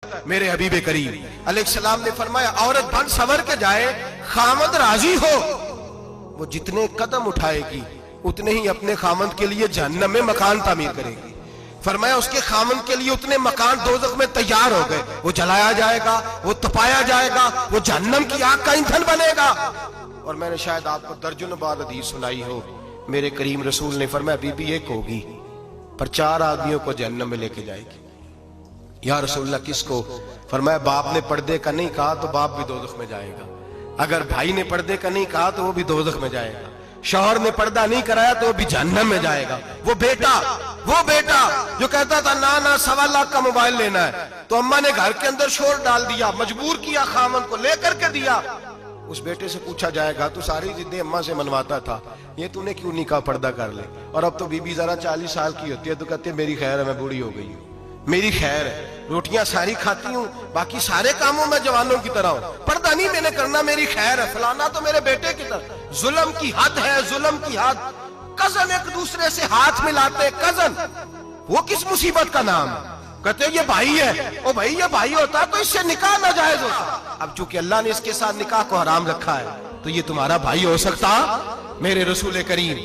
میرے حبیب کریم علیہ السلام نے فرمایا عورت بن سور کے جائے خامد راضی ہو وہ جتنے قدم اٹھائے گی اتنے ہی اپنے خامد کے لیے جہنم میں مکان تعمیر کرے گی. فرمایا اس کے خامد کے لیے اتنے مکان دوزخ میں تیار ہو گئے, وہ جلایا جائے گا, وہ تپایا جائے گا, وہ جہنم کی آگ کا ایندھن بنے گا. اور میں نے شاید آپ کو درجنوں بار حدیث سنائی ہو, میرے کریم رسول نے فرمایا بی بی ایک ہوگی پر 4 آدمیوں کو جہنم میں لے کے جائے گی. یا رسول اللہ کس کو؟ فرمایا باپ نے پردے کا نہیں کہا تو باپ بھی دوزخ میں جائے گا, اگر بھائی نے پردے کا نہیں کہا تو وہ بھی دوزخ میں جائے گا, شوہر نے پردہ نہیں کرایا تو وہ بھی جہنم میں جائے گا. وہ بیٹا جو کہتا تھا نا 1.25 لاکھ کا موبائل لینا ہے تو اماں نے گھر کے اندر شور ڈال دیا, مجبور کیا, خامن کو لے کر کے دیا. اس بیٹے سے پوچھا جائے گا تو ساری ضدیں اماں سے منواتا تھا, یہ تو نے کیوں نہیں کہا پردہ کر لے؟ اور اب تو بی بی ذرا 40 سال کی ہوتی ہے تو کہتے ہیں میری خیر ہے, میں بوڑھی ہو گئی ہوں, میری خیر ہے, روٹیاں ساری کھاتی ہوں, باقی سارے کاموں میں جوانوں کی طرح ہوں, پردہ نہیں میں نے کرنا, میری خیر ہے. فلانا تو میرے بیٹے کی طرح. ظلم کی حد ہے, ظلم کی حد. کزن ایک دوسرے سے ہاتھ ملاتے, کزن وہ کس مصیبت کا نام ہے؟ کہتے ہیں یہ بھائی ہے, او بھائی یہ بھائی ہوتا تو اس سے نکاح ناجائز ہوتا. اب چونکہ اللہ نے اس کے ساتھ نکاح کو حرام رکھا ہے تو یہ تمہارا بھائی ہو سکتا؟ میرے رسول کریم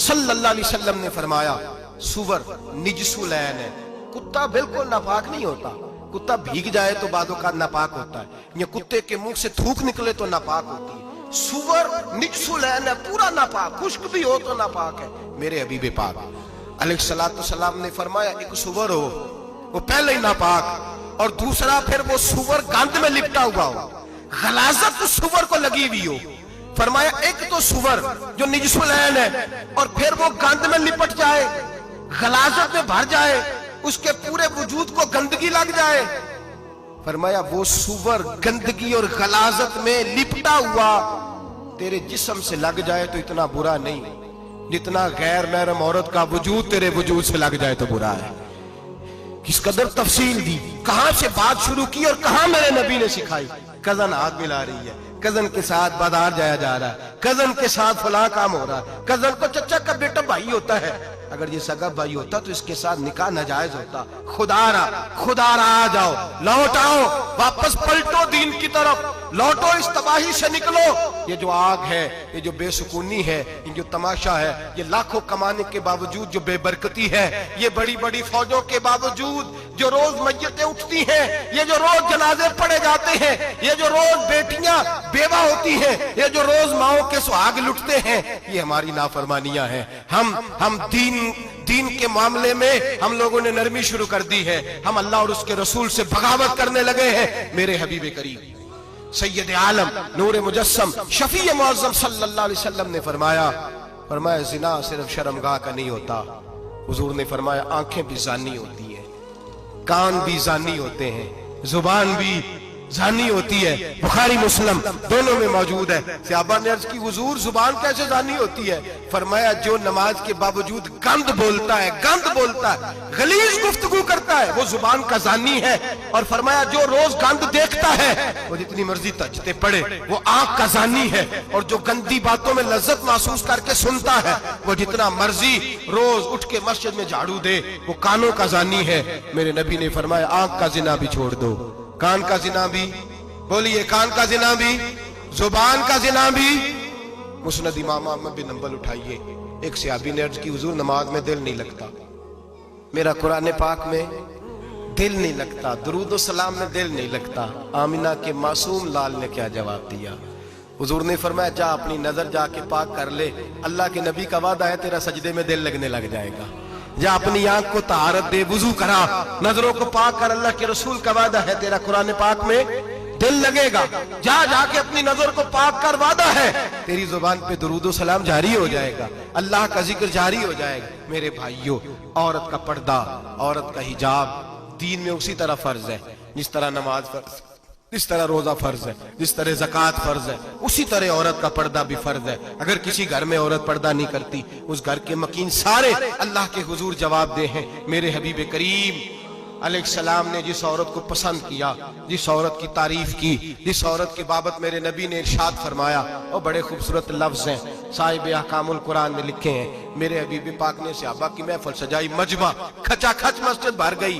صلی اللہ علیہ وسلم نے فرمایا سور نجس العین ہے, کتا بالکل ناپاک نہیں ہوتا, کتا بھیگ جائے تو بعد اوقات ناپاک ہوتا ہے, یا کتے کے منہ سے تھوک نکلے تو ناپاک ہوتی ہے. سور نجس العین ہے, پورا ناپاک, خشک بھی ہو تو ناپاک ہے. میرے حبیب پاک علیہ السلام نے فرمایا ایک سور ہو وہ پہلے ہی ناپاک, اور دوسرا پھر وہ سور گند میں لپٹا ہوا ہو, غلاظت سور کو لگی ہوئی ہو. فرمایا ایک تو سور جو نجس العین ہے اور پھر وہ گند میں لپٹ جائے, غلاظت میں بھر جائے, اس کے پورے وجود کو گندگی لگ جائے. فرمایا وہ سور گندگی اور غلاظت میں لپٹا ہوا تیرے جسم سے لگ جائے تو اتنا برا نہیں جتنا غیر محرم عورت کا وجود تیرے وجود سے لگ جائے تو برا ہے. کس قدر تفصیل دی, کہاں سے بات شروع کی اور کہاں میرے نبی نے سکھائی. کزن ہاتھ ملا رہی ہے, کزن کے ساتھ بازار جایا جا رہا ہے, کزن کے ساتھ فلاں کام ہو رہا ہے, کزن کو چچا کا بیٹا بھائی ہوتا ہے. اگر یہ سگا بھائی ہوتا تو اس کے ساتھ نکاح ناجائز ہوتا. خدا را آ جاؤ, لوٹ آؤ, واپس پلٹو دین کی طرف, لوٹو, اس تباہی سے نکلو. یہ جو آگ ہے, یہ جو بے سکونی ہے, یہ جو تماشا ہے, یہ لاکھوں کمانے کے باوجود جو بے برکتی ہے, یہ بڑی بڑی فوجوں کے باوجود جو روز میتیں اٹھتی ہیں, یہ جو روز جنازے پڑے جاتے ہیں, یہ جو روز بیٹیاں بیوہ ہوتی ہیں, یہ جو روز ماؤں کے سہاگ لٹتے ہیں, یہ ہماری نافرمانیاں ہیں. ہم دین کے معاملے میں ہم لوگوں نے نرمی شروع کر دی ہے, ہم اللہ اور اس کے رسول سے بغاوت کرنے لگے ہیں. میرے حبیب کریم سید عالم نور مجسم شفیع معظم صلی اللہ علیہ وسلم نے فرمایا زنا صرف شرمگاہ کا نہیں ہوتا. حضور نے فرمایا آنکھیں بھی زانی ہوتی ہیں, کان بھی زانی ہوتے ہیں, زبان بھی زانی ہوتی ہے. بخاری مسلم دونوں میں موجود ہے. صحابہ نے عرض کی حضور زبان کیسے زانی ہوتی ہے؟ فرمایا جو نماز کے باوجود گند بولتا ہے, غلیظ گفتگو کرتا ہے, وہ زبان کا زانی ہے. اور فرمایا جو روز گند دیکھتا ہے وہ جتنی مرضی تجتے پڑے وہ آنکھ کا زانی ہے. اور جو گندی باتوں میں لذت محسوس کر کے سنتا ہے وہ جتنا مرضی روز اٹھ کے مسجد میں جھاڑو دے وہ کانوں کا زانی ہے. میرے نبی نے فرمایا آنکھ کا زنا بھی چھوڑ دو, کان کا زنا بھی, بولیے کان کا زنا بھی, زبان کا زنا بھی. مسند امام احمد بن حنبل اٹھائیے. ایک صحابی نے عرض کی حضور نماز میں دل نہیں لگتا, میرا قرآن پاک میں دل نہیں لگتا, درود و سلام میں دل نہیں لگتا. آمینہ کے معصوم لال نے کیا جواب دیا؟ حضور نے فرمایا جا اپنی نظر جا کے پاک کر لے, اللہ کے نبی کا وعدہ ہے تیرا سجدے میں دل لگنے لگ جائے گا. جا اپنی آنکھ کو طہارت دے, وضو کرا, نظروں کو پاک کر, اللہ کے رسول کا وعدہ ہے تیرا قرآن پاک میں دل لگے گا. جا کے اپنی نظر کو پاک کر, وعدہ ہے تیری زبان پہ درود و سلام جاری ہو جائے گا, اللہ کا ذکر جاری ہو جائے گا. میرے بھائیوں, عورت کا پردہ, عورت کا حجاب دین میں اسی طرح فرض ہے جس طرح نماز فرض, جس طرح روزہ فرض ہے, جس طرح زکوٰۃ فرض ہے, اسی طرح عورت کا پردہ بھی فرض ہے. اگر کسی گھر میں عورت پردہ نہیں کرتی اس گھر کے مکین سارے اللہ کے حضور جواب دے ہیں. میرے حبیب کریم علیہ السلام نے جس عورت کو پسند کیا, جس عورت کی تعریف کی, جس عورت کی بابت میرے نبی نے ارشاد فرمایا, اور بڑے خوبصورت لفظ ہیں صاحب احکام القرآن میں لکھے ہیں. میرے حبیب پاک نے صحابہ کی محفل سجائی, مجمع کھچا کھچ مسجد بھر گئی.